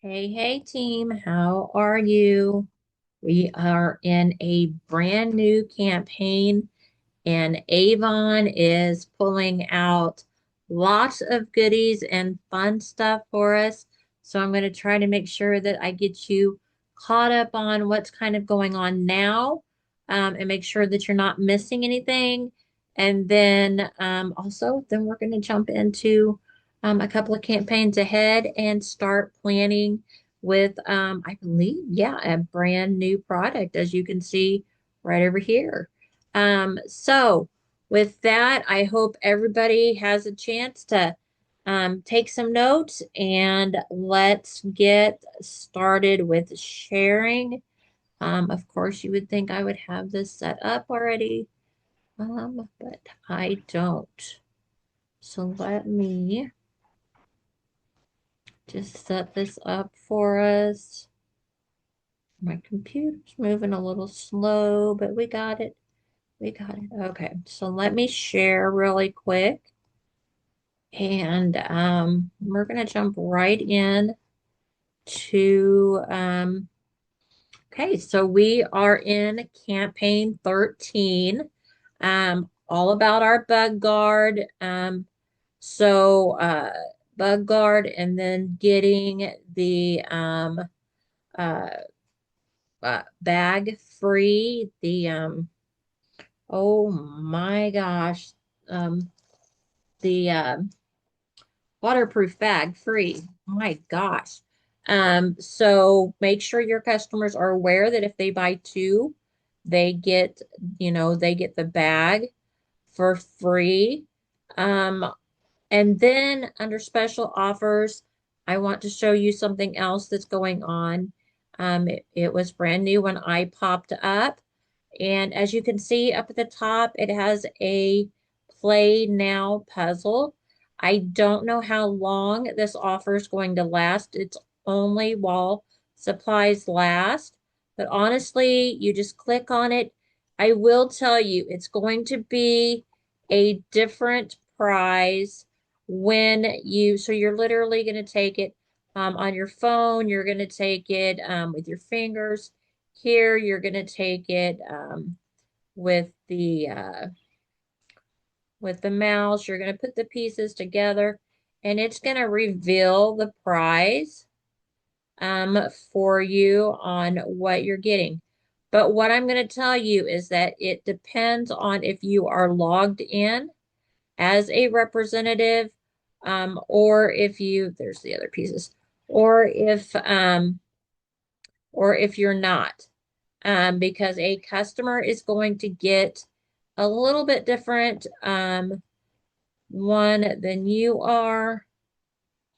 Hey, team, how are you? We are in a brand new campaign, and Avon is pulling out lots of goodies and fun stuff for us. So I'm going to try to make sure that I get you caught up on what's kind of going on now, and make sure that you're not missing anything. And then then we're going to jump into a couple of campaigns ahead and start planning with, I believe, yeah, a brand new product, as you can see right over here. So with that, I hope everybody has a chance to take some notes, and let's get started with sharing. Of course, you would think I would have this set up already, but I don't. So let me just set this up for us. My computer's moving a little slow, but we got it. We got it. Okay, so let me share really quick. And we're going to jump right in to, okay, so we are in campaign 13, all about our bug guard. So bug guard, and then getting the uh, bag free, oh my gosh, the waterproof bag free. My gosh. So make sure your customers are aware that if they buy two, they get, they get the bag for free. Um, and then under special offers, I want to show you something else that's going on. It was brand new when I popped up. And as you can see up at the top, it has a Play Now puzzle. I don't know how long this offer is going to last. It's only while supplies last. But honestly, you just click on it. I will tell you, it's going to be a different prize so you're literally going to take it on your phone. You're going to take it with your fingers. Here, you're going to take it with the mouse. You're going to put the pieces together, and it's going to reveal the prize for you on what you're getting. But what I'm going to tell you is that it depends on if you are logged in as a representative, or if there's the other pieces, or if you're not, because a customer is going to get a little bit different one than you are.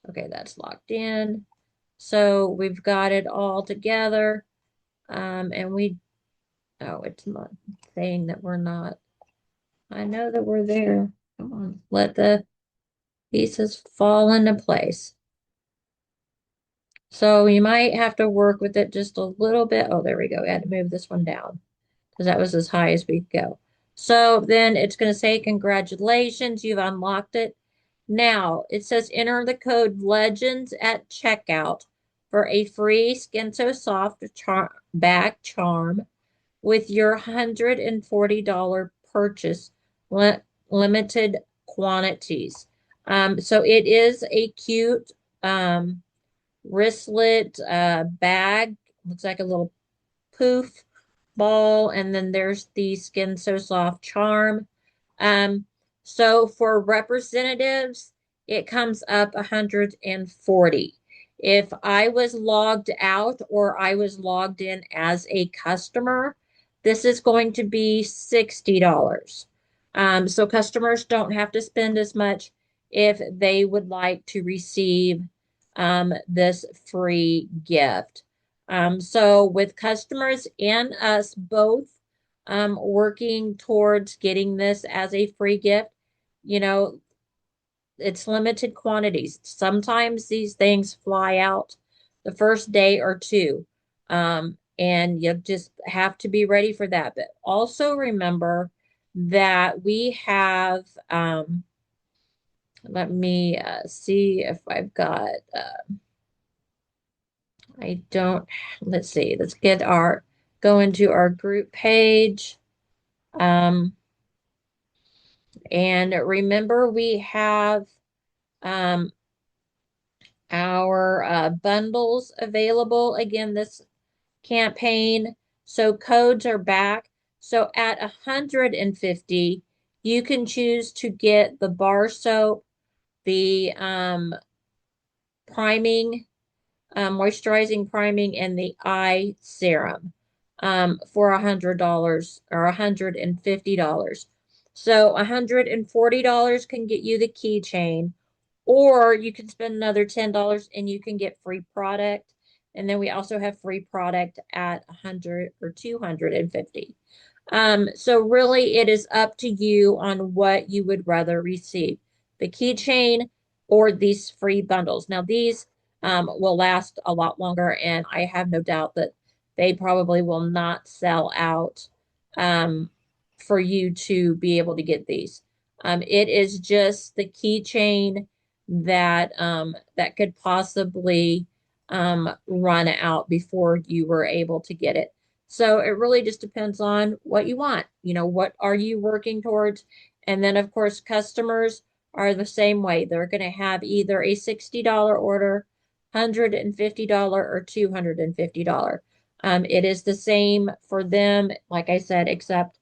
Okay, that's locked in. So we've got it all together. And oh, it's not saying that we're not. I know that we're there. Come on, let the pieces fall into place. So you might have to work with it just a little bit. Oh, there we go. I had to move this one down because that was as high as we could go. So then it's going to say, congratulations, you've unlocked it. Now it says enter the code LEGENDS at checkout for a free Skin So Soft bag charm with your $140 purchase, limited quantities. So it is a cute wristlet bag. Looks like a little poof ball, and then there's the Skin So Soft charm. Um, so for representatives, it comes up 140. If I was logged out or I was logged in as a customer, this is going to be $60. So customers don't have to spend as much if they would like to receive this free gift. So with customers and us both working towards getting this as a free gift, you know, it's limited quantities. Sometimes these things fly out the first day or two. And you just have to be ready for that. But also remember that we have, let me see if I've got, I don't, let's see, let's get our, go into our group page. Um, and remember we have um, our bundles available again this campaign. So codes are back. So at 150, you can choose to get the bar soap, the priming, moisturizing priming, and the eye serum for $100 or $150. So $140 can get you the keychain, or you can spend another $10 and you can get free product. And then we also have free product at 100 or 250. So really it is up to you on what you would rather receive, the keychain or these free bundles. Now these will last a lot longer, and I have no doubt that they probably will not sell out um, for you to be able to get these. It is just the keychain that that could possibly run out before you were able to get it. So it really just depends on what you want. You know, what are you working towards? And then, of course, customers are the same way. They're going to have either a $60 order, $150, or $250. It is the same for them, like I said, except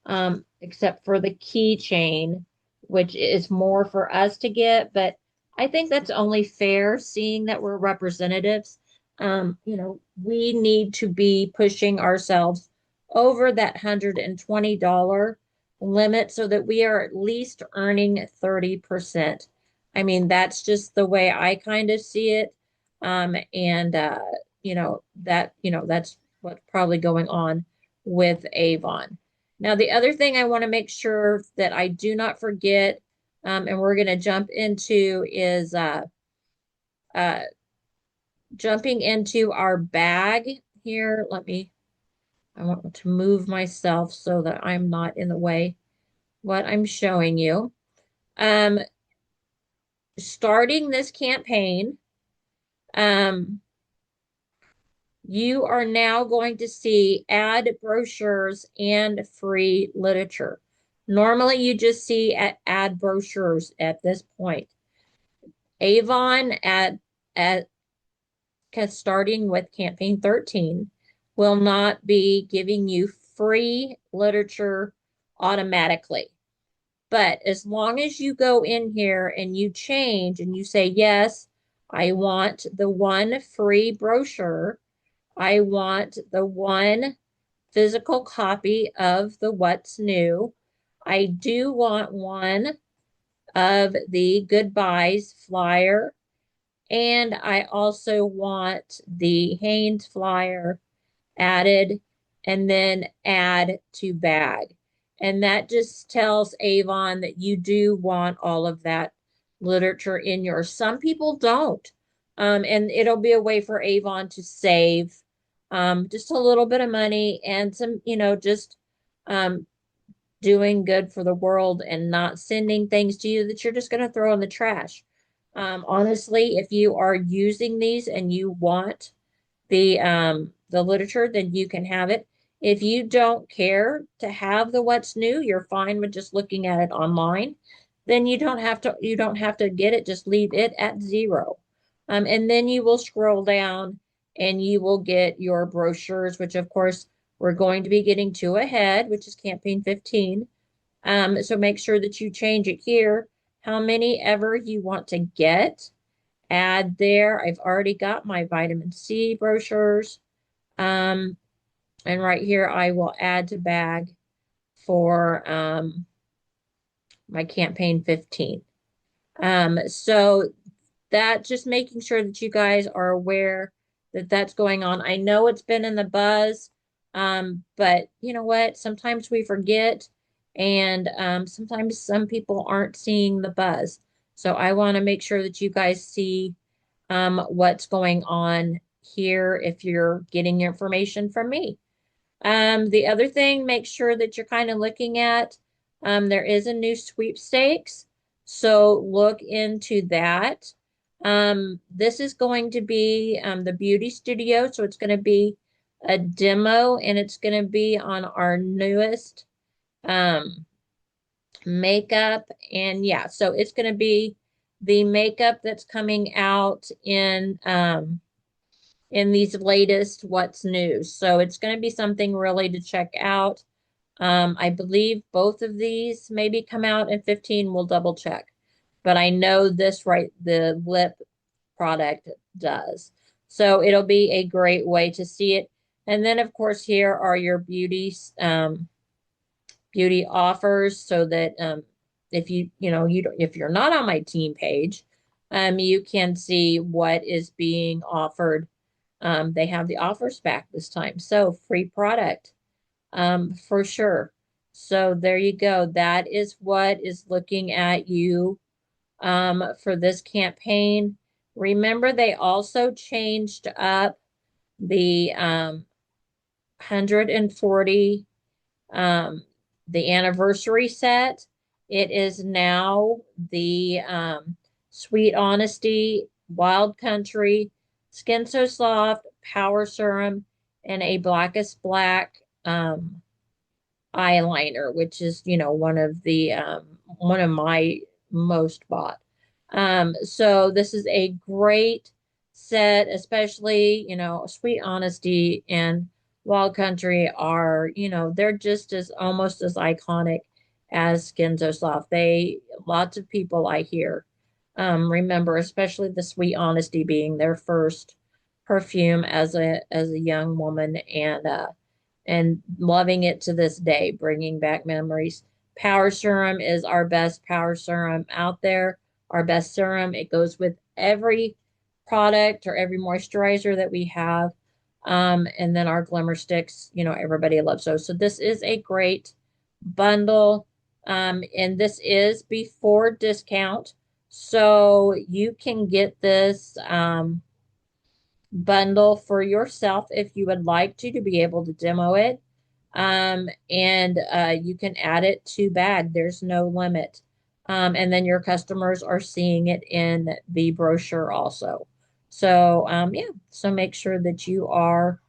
for the keychain, which is more for us to get. But I think that's only fair, seeing that we're representatives. You know, we need to be pushing ourselves over that $120 limit so that we are at least earning 30%. I mean, that's just the way I kind of see it. And that's what's probably going on with Avon. Now, the other thing I want to make sure that I do not forget, and we're going to jump into is uh, jumping into our bag here. I want to move myself so that I'm not in the way what I'm showing you. Um, Starting this campaign, um, you are now going to see ad brochures and free literature. Normally, you just see ad brochures at this point. Avon at starting with campaign 13 will not be giving you free literature automatically. But as long as you go in here and you change and you say, yes, I want the one free brochure, I want the one physical copy of the What's New, I do want one of the goodbyes flyer, and I also want the Hanes flyer added, and then add to bag. And that just tells Avon that you do want all of that literature in yours. Some people don't. And it'll be a way for Avon to save just a little bit of money and some, just um, doing good for the world and not sending things to you that you're just going to throw in the trash. Honestly, if you are using these and you want the literature, then you can have it. If you don't care to have the What's New, you're fine with just looking at it online, then you don't have to get it. Just leave it at 0. And then you will scroll down and you will get your brochures, which of course we're going to be getting to ahead, which is campaign 15. So make sure that you change it here, how many ever you want to get. Add there. I've already got my vitamin C brochures. Um, and right here, I will add to bag for my campaign 15. So that, just making sure that you guys are aware that that's going on. I know it's been in the buzz, but you know what? Sometimes we forget, and sometimes some people aren't seeing the buzz. So I want to make sure that you guys see what's going on here if you're getting your information from me. The other thing, make sure that you're kind of looking at, there is a new sweepstakes. So look into that. This is going to be the beauty studio. So it's going to be a demo and it's going to be on our newest um, makeup. And yeah, so it's going to be the makeup that's coming out in these latest what's new. So it's going to be something really to check out. I believe both of these maybe come out in 15. We'll double check. But I know this right, the lip product does. So it'll be a great way to see it. And then of course here are your beauty offers so that if you don't, if you're not on my team page, you can see what is being offered. They have the offers back this time. So free product for sure. So there you go. That is what is looking at you for this campaign. Remember, they also changed up the 140 um, the anniversary set. It is now the Sweet Honesty, Wild Country, Skin So Soft, Power Serum, and a Blackest Black eyeliner, which is, one of my most bought. So this is a great set, especially, Sweet Honesty and Wild Country are, they're just as almost as iconic as Skin So Soft. Lots of people I hear, remember, especially the Sweet Honesty being their first perfume as a young woman and loving it to this day, bringing back memories. Power Serum is our best power serum out there, our best serum. It goes with every product or every moisturizer that we have. And then our Glimmer Sticks, everybody loves those. So this is a great bundle. And this is before discount. So you can get this bundle for yourself if you would like to be able to demo it. And you can add it to bag. There's no limit. And then your customers are seeing it in the brochure also. So yeah, so make sure that you are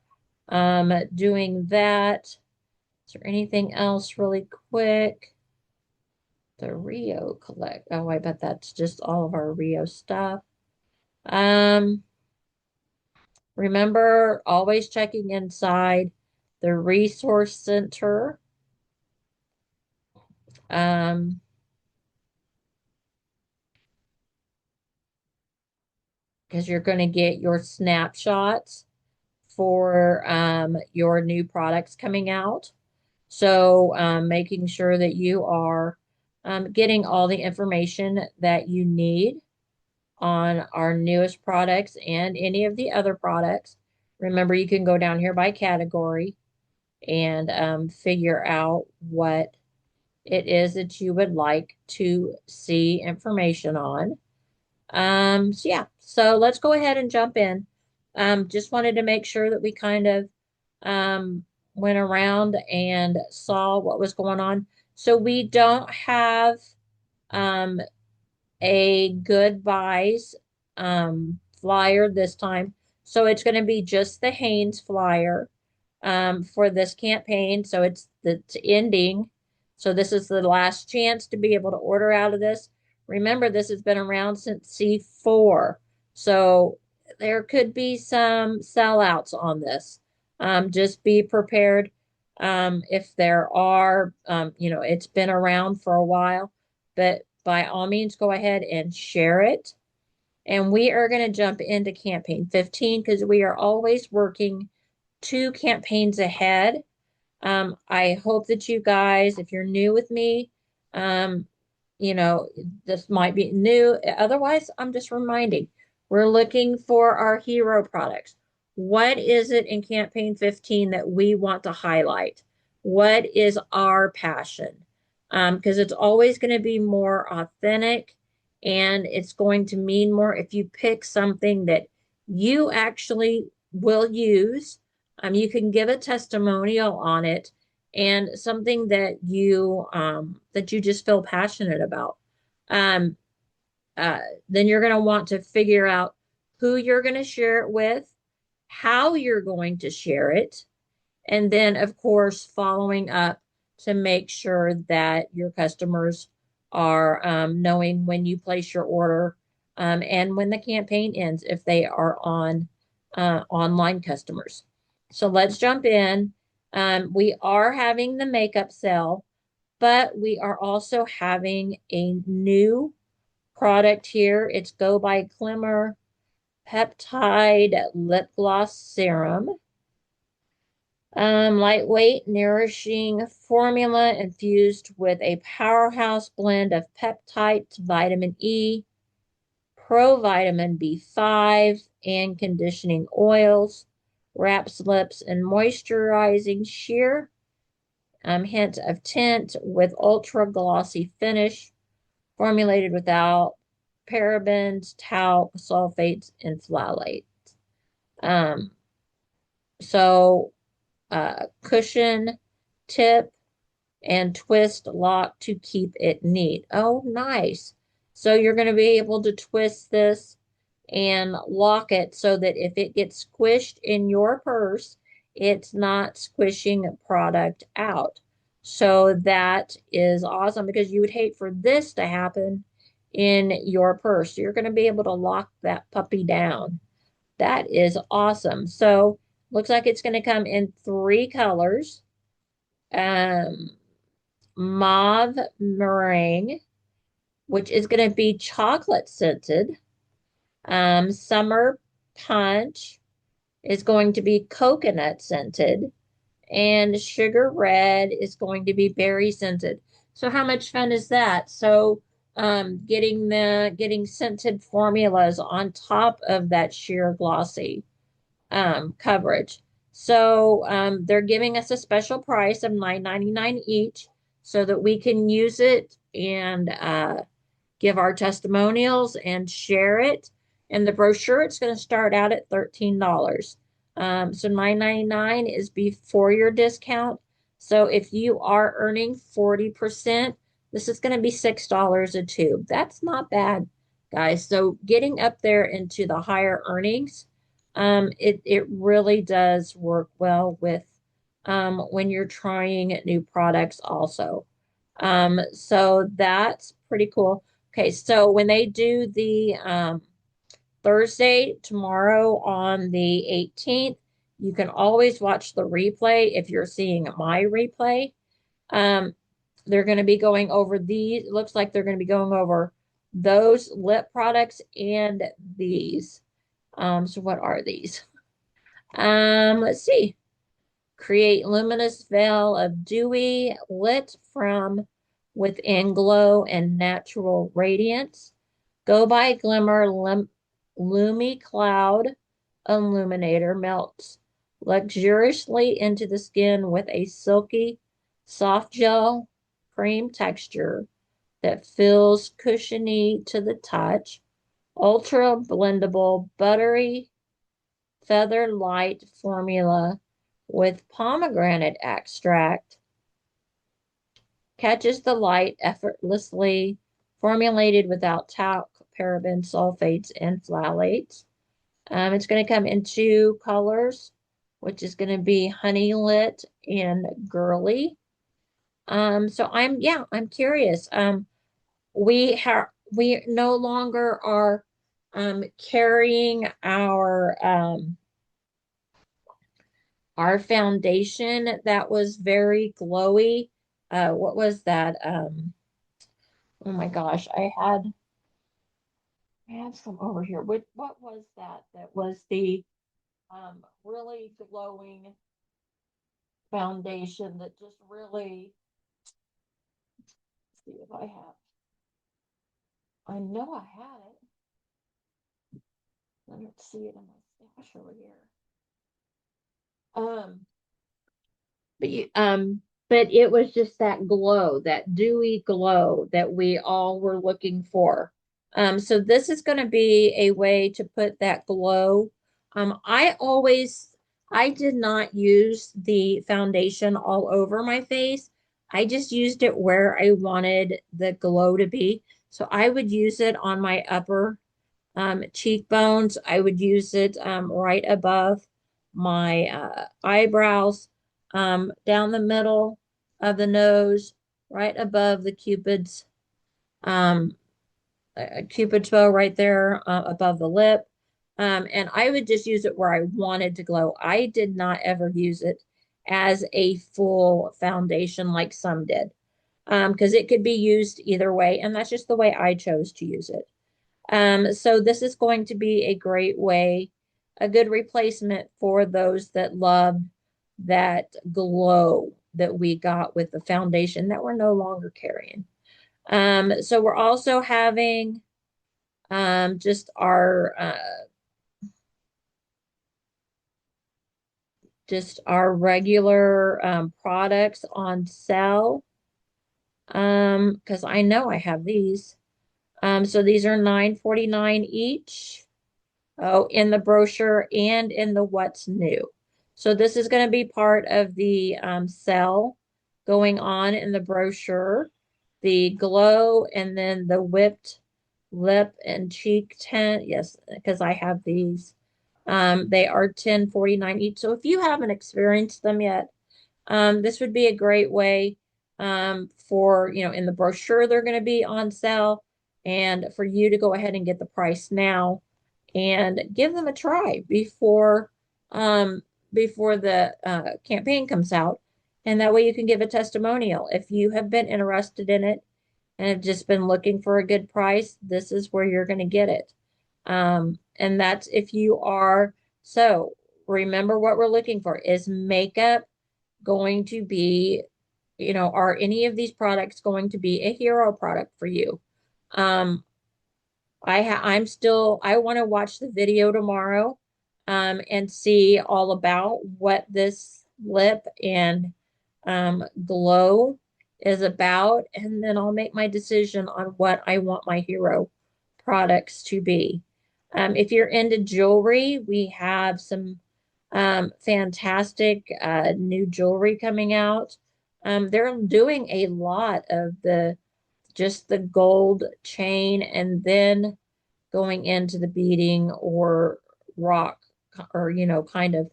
doing that. Is there anything else really quick? The Rio collect. Oh, I bet that's just all of our Rio stuff. Um, Remember, always checking inside the resource center. Um, because you're going to get your snapshots for your new products coming out. So making sure that you are getting all the information that you need on our newest products and any of the other products. Remember, you can go down here by category and figure out what it is that you would like to see information on. So yeah, so let's go ahead and jump in. Just wanted to make sure that we kind of um, went around and saw what was going on. So we don't have um, a goodbyes flyer this time. So it's going to be just the Hanes flyer for this campaign. So it's ending. So this is the last chance to be able to order out of this. Remember, this has been around since C4. So there could be some sellouts on this. Just be prepared. If there are, it's been around for a while, but by all means, go ahead and share it. And we are going to jump into campaign 15 because we are always working two campaigns ahead. I hope that you guys, if you're new with me, um, this might be new. Otherwise, I'm just reminding, we're looking for our hero products. What is it in campaign 15 that we want to highlight? What is our passion? Because it's always going to be more authentic and it's going to mean more if you pick something that you actually will use. You can give a testimonial on it and something that you just feel passionate about. Um, uh, then you're going to want to figure out who you're going to share it with, how you're going to share it, and then, of course, following up to make sure that your customers are knowing when you place your order and when the campaign ends if they are on online customers. So let's jump in. We are having the makeup sale, but we are also having a new product here. It's Go by Glimmer Peptide Lip Gloss Serum. Lightweight, nourishing formula infused with a powerhouse blend of peptides, vitamin E, provitamin B5, and conditioning oils. Wraps lips in moisturizing sheer hint of tint with ultra glossy finish, formulated without parabens, talc, sulfates, and phthalates. Um, so cushion tip and twist lock to keep it neat. Oh, nice. So you're going to be able to twist this and lock it so that if it gets squished in your purse, it's not squishing product out. So that is awesome because you would hate for this to happen in your purse. You're going to be able to lock that puppy down. That is awesome. So looks like it's going to come in three colors. Um, Mauve meringue, which is going to be chocolate scented. Summer punch is going to be coconut scented. And sugar red is going to be berry scented. So how much fun is that? So getting scented formulas on top of that sheer glossy coverage. So they're giving us a special price of $9.99 each so that we can use it and give our testimonials and share it. And the brochure, it's going to start out at $13. So $9.99 is before your discount. So if you are earning 40%, this is going to be $6 a tube. That's not bad, guys. So getting up there into the higher earnings, it really does work well with when you're trying new products also. So that's pretty cool. Okay, so when they do the Thursday, tomorrow on the 18th, you can always watch the replay if you're seeing my replay. Um, they're going to be going over these. It looks like they're going to be going over those lip products and these. So what are these? Let's see. Create luminous veil of dewy lit from within glow and natural radiance. Go by Glimmer Lumi Cloud Illuminator melts luxuriously into the skin with a silky, soft gel cream texture that feels cushiony to the touch. Ultra blendable, buttery, feather light formula with pomegranate extract catches the light effortlessly, formulated without talc, paraben, sulfates, and phthalates. It's going to come in two colors, which is going to be honey lit and girly. So I'm curious. We no longer are carrying our foundation that was very glowy. What was that? Oh my gosh, I had some over here. What was that? That was the really glowing foundation that just really, let's see if I have. I know I had it. Let me see it in my stash over here. Um, but it was just that glow, that dewy glow that we all were looking for. So this is going to be a way to put that glow. I did not use the foundation all over my face. I just used it where I wanted the glow to be. So I would use it on my upper cheekbones. I would use it right above my eyebrows, down the middle of the nose, right above the um, cupid's bow right there above the lip. And I would just use it where I wanted to glow. I did not ever use it as a full foundation like some did, because it could be used either way, and that's just the way I chose to use it. So this is going to be a great way, a good replacement for those that loved that glow that we got with the foundation that we're no longer carrying. So we're also having just our regular products on sale. Because I know I have these. So these are $9.49 each. Oh, in the brochure and in the what's new. So this is going to be part of the sale going on in the brochure. The glow and then the whipped lip and cheek tint. Yes, because I have these. They are $10.49 each. So if you haven't experienced them yet, this would be a great way for, in the brochure, they're going to be on sale, and for you to go ahead and get the price now and give them a try um, before the campaign comes out. And that way you can give a testimonial. If you have been interested in it and have just been looking for a good price, this is where you're going to get it. And that's if you are. So remember what we're looking for is makeup going to be, are any of these products going to be a hero product for you? Um, I want to watch the video tomorrow, and see all about what this lip and glow is about, and then I'll make my decision on what I want my hero products to be. If you're into jewelry, we have some fantastic new jewelry coming out. They're doing a lot of just the gold chain and then going into the beading or rock or, kind of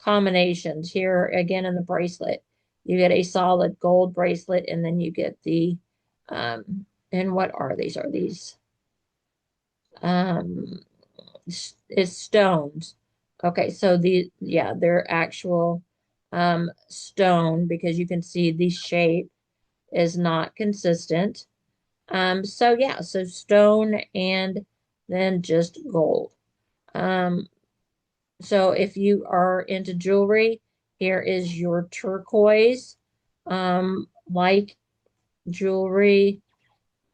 combinations. Here again in the bracelet, you get a solid gold bracelet and then you get and what are these? Are these, um, is stones. Okay, so yeah, they're actual stone because you can see the shape is not consistent. So yeah, so stone and then just gold. Um, so if you are into jewelry, here is your turquoise, like jewelry,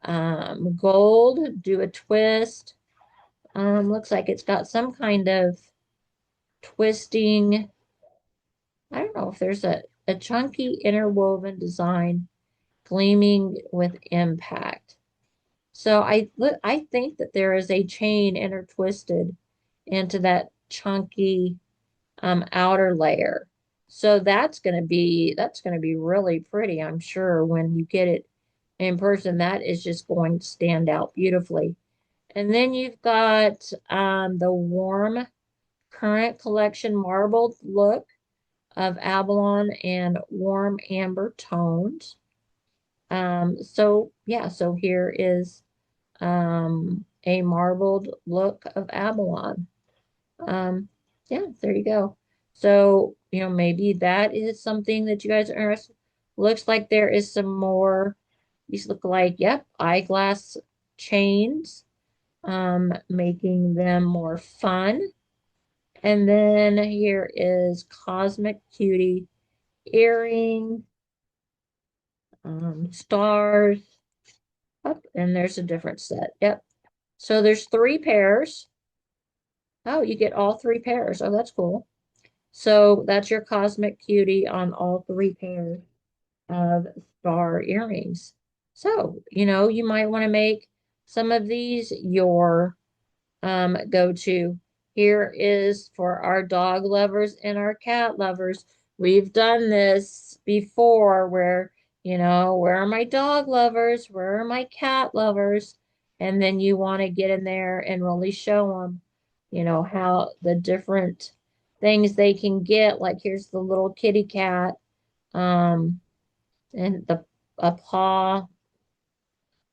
gold, do a twist. Looks like it's got some kind of twisting. I don't know if there's a chunky interwoven design gleaming with impact. So I think that there is a chain intertwisted into that chunky outer layer. So that's gonna be really pretty, I'm sure, when you get it in person. That is just going to stand out beautifully. And then you've got the warm current collection marbled look of Avalon and warm amber tones. So yeah, so here is a marbled look of Avalon. Um, yeah, there you go. So, maybe that is something that you guys are interested. Looks like there is some more. These look like, yep, eyeglass chains, making them more fun. And then here is Cosmic Cutie earring, stars. Up, and there's a different set. Yep. So there's 3 pairs. Oh, you get all 3 pairs. Oh, that's cool. So that's your Cosmic Cutie on all 3 pairs of star earrings. So, you might want to make some of these your go-to. Here is for our dog lovers and our cat lovers. We've done this before where, where are my dog lovers? Where are my cat lovers? And then you want to get in there and really show them, how the different things they can get. Like here's the little kitty cat, um, and a paw.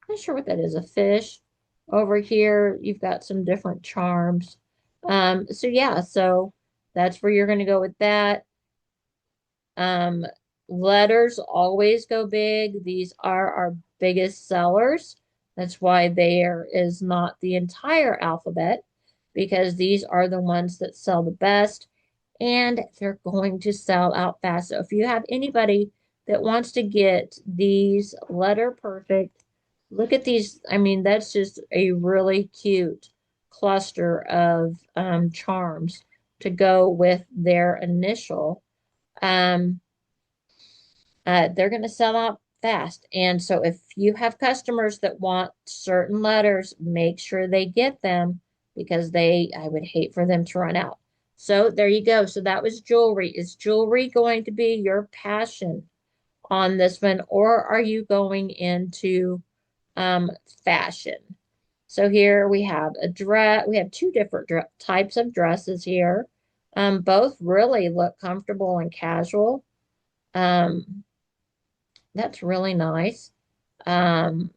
Not sure what that is, a fish. Over here, you've got some different charms. So yeah, so that's where you're going to go with that. Um, Letters always go big. These are our biggest sellers. That's why there is not the entire alphabet, because these are the ones that sell the best and they're going to sell out fast. So if you have anybody that wants to get these letter perfect, look at these. I mean, that's just a really cute cluster of charms to go with their initial. Um, they're going to sell out fast. And so if you have customers that want certain letters, make sure they get them because I would hate for them to run out. So there you go. So that was jewelry. Is jewelry going to be your passion on this one, or are you going into um, fashion? So here we have a dress. We have two different types of dresses here. Both really look comfortable and casual. Um, that's really nice. Um,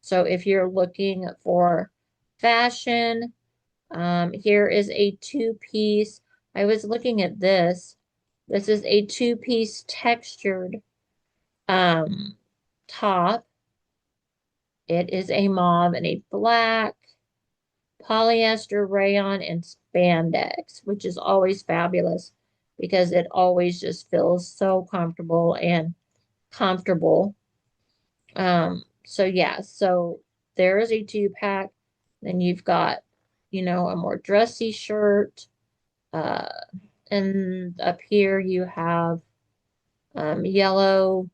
so if you're looking for fashion, here is a two-piece. I was looking at this. This is a two-piece textured um, top. It is a mauve and a black polyester rayon and spandex, which is always fabulous because it always just feels so comfortable and comfortable. So yeah, so there is a two pack. Then you've got, a more dressy shirt. Uh, and up here you have yellow,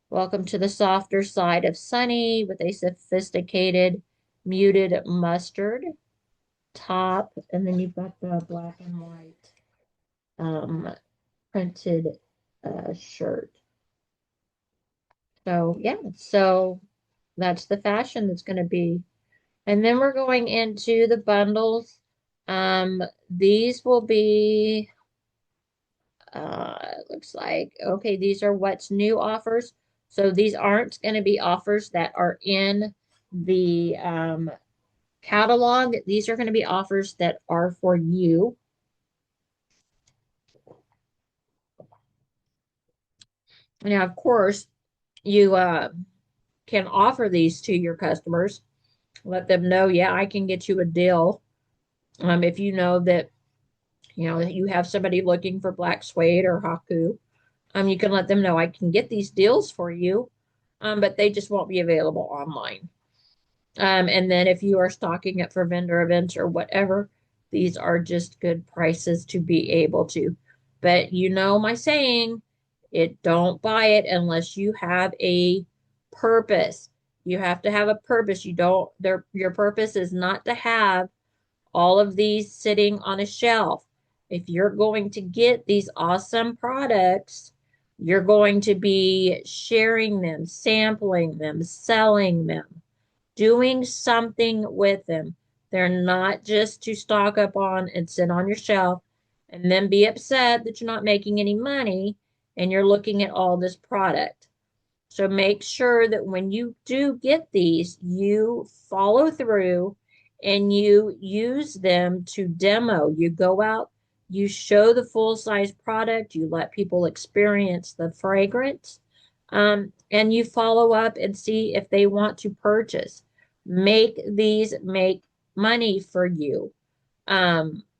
welcome to the softer side of sunny with a sophisticated muted mustard top. And then you've got the black and white um, printed shirt. So yeah, so that's the fashion that's going to be. And then we're going into the bundles. These will be, looks like, okay, these are what's new offers. So these aren't going to be offers that are in the catalog. These are going to be offers that are for you. Now, of course, you can offer these to your customers. Let them know, yeah, I can get you a deal. If you know that you have somebody looking for black suede or haku, you can let them know I can get these deals for you, but they just won't be available online. And then if you are stocking up for vendor events or whatever, these are just good prices to be able to. But you know my saying, don't buy it unless you have a purpose. You have to have a purpose. Your purpose is not to have all of these sitting on a shelf. If you're going to get these awesome products, you're going to be sharing them, sampling them, selling them, doing something with them. They're not just to stock up on and sit on your shelf and then be upset that you're not making any money and you're looking at all this product. So make sure that when you do get these, you follow through and you use them to demo. You go out, you show the full size product, you let people experience the fragrance, and you follow up and see if they want to purchase. Make these make money for you.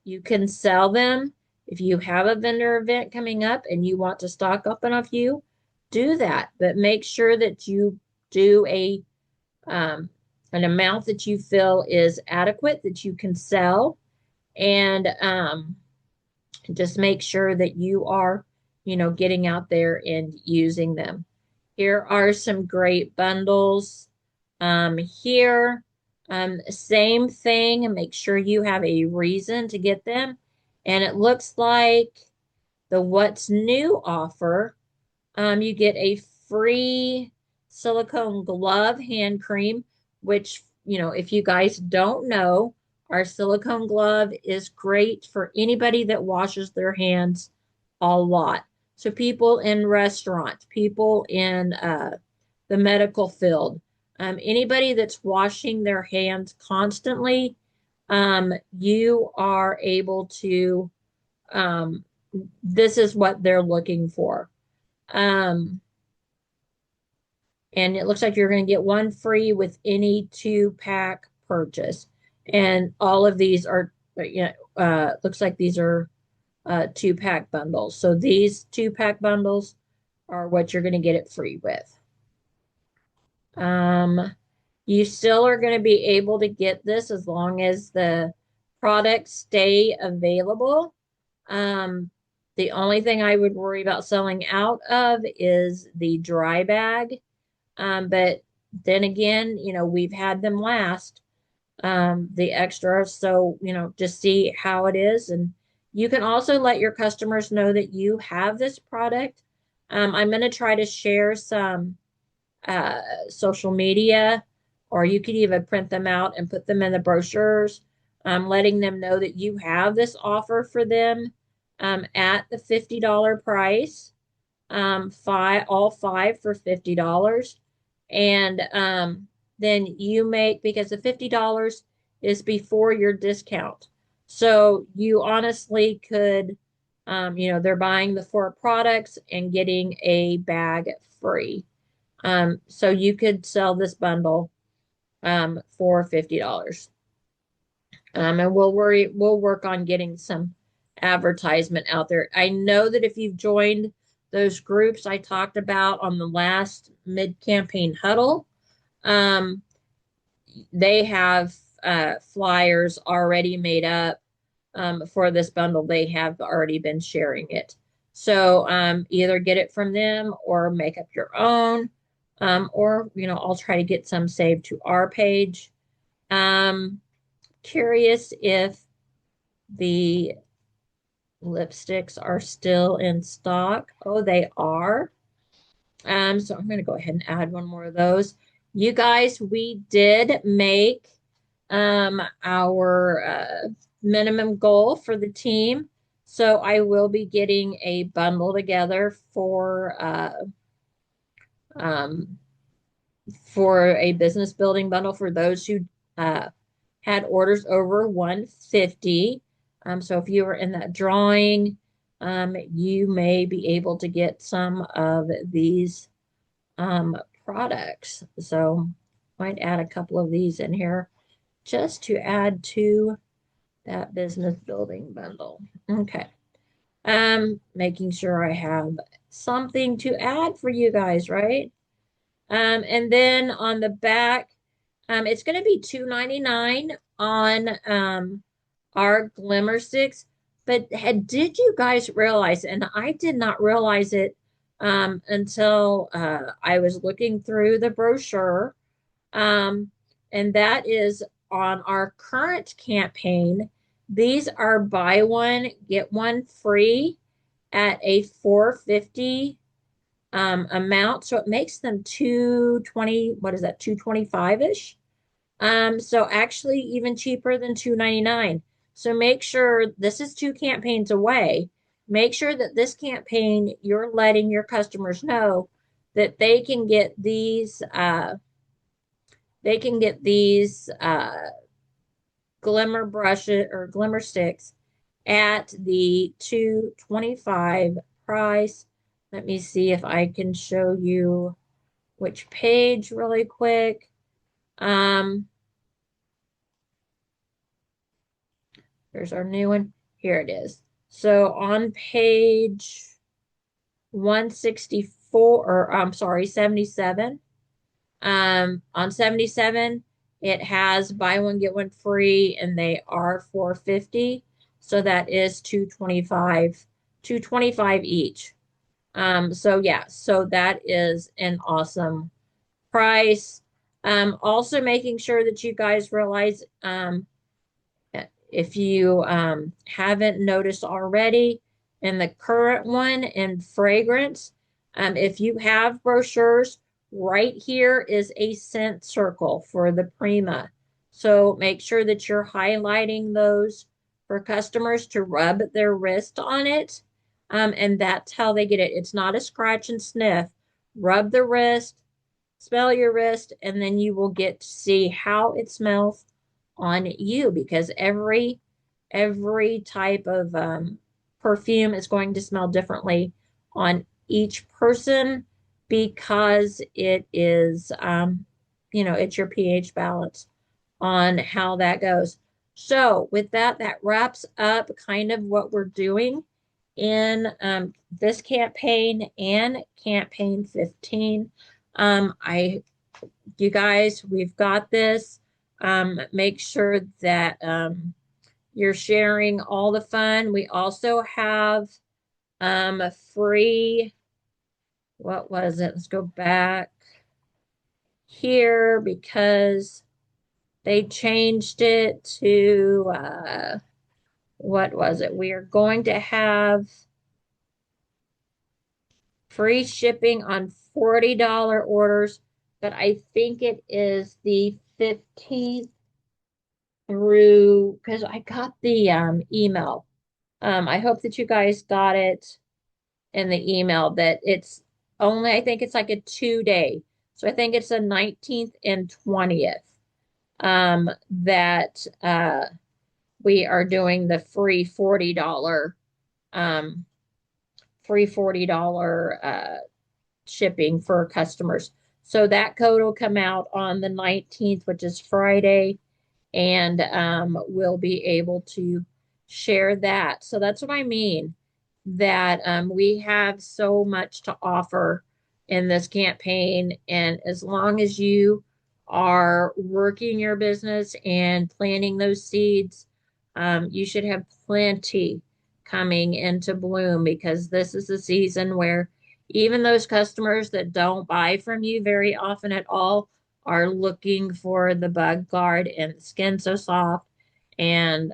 You can sell them if you have a vendor event coming up and you want to stock up on a few, do that, but make sure that you do um, an amount that you feel is adequate that you can sell, and just make sure that you are, getting out there and using them. Here are some great bundles. Here, same thing, and make sure you have a reason to get them. And it looks like the What's New offer, you get a free silicone glove hand cream, which if you guys don't know, our silicone glove is great for anybody that washes their hands a lot. So people in restaurants, people in the medical field, anybody that's washing their hands constantly, you are able to, um, this is what they're looking for. Um, and it looks like you're going to get one free with any two-pack purchase. And all of these are, looks like these are two-pack bundles. So these two-pack bundles are what you're going to get it free with. You still are going to be able to get this as long as the products stay available. Um, the only thing I would worry about selling out of is the dry bag. But then again, we've had them last, the extra. So, just see how it is. And you can also let your customers know that you have this product. I'm going to try to share some social media, or you could even print them out and put them in the brochures, letting them know that you have this offer for them at the $50 price, all five for $50. And then you make, because the $50 is before your discount. So you honestly could, they're buying the four products and getting a bag free. So you could sell this bundle for $50. And we'll work on getting some advertisement out there. I know that if you've joined those groups I talked about on the last mid-campaign huddle, um, they have flyers already made up for this bundle. They have already been sharing it. So either get it from them or make up your own. Or, I'll try to get some saved to our page. Curious if the lipsticks are still in stock. Oh, they are. So I'm going to go ahead and add one more of those. You guys, we did make our minimum goal for the team. So I will be getting a bundle together um, for a business building bundle for those who had orders over 150. So if you were in that drawing, you may be able to get some of these products. So might add a couple of these in here just to add to that business building bundle. Okay. Making sure I have something to add for you guys, right? And then on the back, it's going to be $2.99 on our Glimmer sticks. But did you guys realize, and I did not realize it until I was looking through the brochure, um, and that is on our current campaign. These are buy one, get one free at a 450 amount. So it makes them 220, what is that, 225-ish? So actually even cheaper than 299. So make sure this is two campaigns away. Make sure that this campaign you're letting your customers know that they can get these glimmer brushes or glimmer sticks at the 225 price. Let me see if I can show you which page really quick. There's our new one. Here it is. So on page 164, or I'm sorry, 77. On 77, it has buy one, get one free, and they are 450. So that is 225 each. So yeah, so that is an awesome price. Also making sure that you guys realize, if you haven't noticed already, in the current one in fragrance, if you have brochures, Right here is a scent circle for the Prima. So make sure that you're highlighting those for customers to rub their wrist on it. And that's how they get it. It's not a scratch and sniff. Rub the wrist, smell your wrist, and then you will get to see how it smells on you because every type of perfume is going to smell differently on each person because it is it's your pH balance on how that goes. So with that, that wraps up kind of what we're doing in this campaign and campaign 15. I you guys, we've got this. Make sure that you're sharing all the fun. We also have a free, what was it? Let's go back here because they changed it to what was it? We are going to have free shipping on $40 orders, but I think it is the 15th through because I got the email. I hope that you guys got it in the email that it's only, I think it's like a 2 day. So I think it's the 19th and 20th that we are doing the um, free $40 shipping for customers. So that code will come out on the 19th, which is Friday, and we'll be able to share that. So that's what I mean, that we have so much to offer in this campaign. And as long as you are working your business and planting those seeds, you should have plenty coming into bloom because this is a season where even those customers that don't buy from you very often at all are looking for the bug guard and the skin so soft. And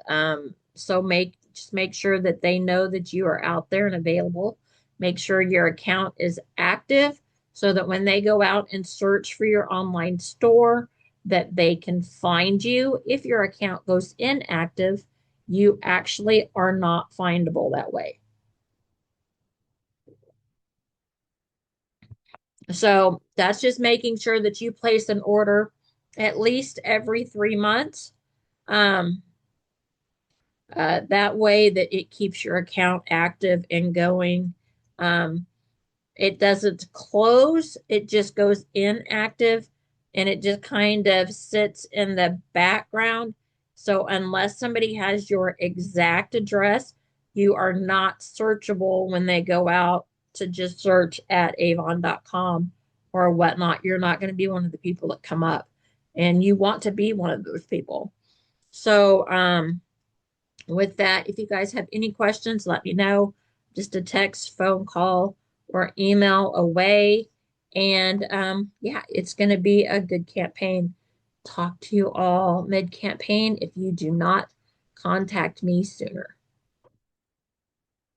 so just make sure that they know that you are out there and available. Make sure your account is active so that when they go out and search for your online store, that they can find you. If your account goes inactive, you actually are not findable that way. So that's just making sure that you place an order at least every 3 months. Um, that way that it keeps your account active and going. Um, it doesn't close, it just goes inactive and it just kind of sits in the background. So unless somebody has your exact address, you are not searchable when they go out to just search at avon.com or whatnot. You're not going to be one of the people that come up, and you want to be one of those people. So, with that, if you guys have any questions, let me know. Just a text, phone call, or email away. And yeah, it's going to be a good campaign. Talk to you all mid campaign if you do not contact me sooner.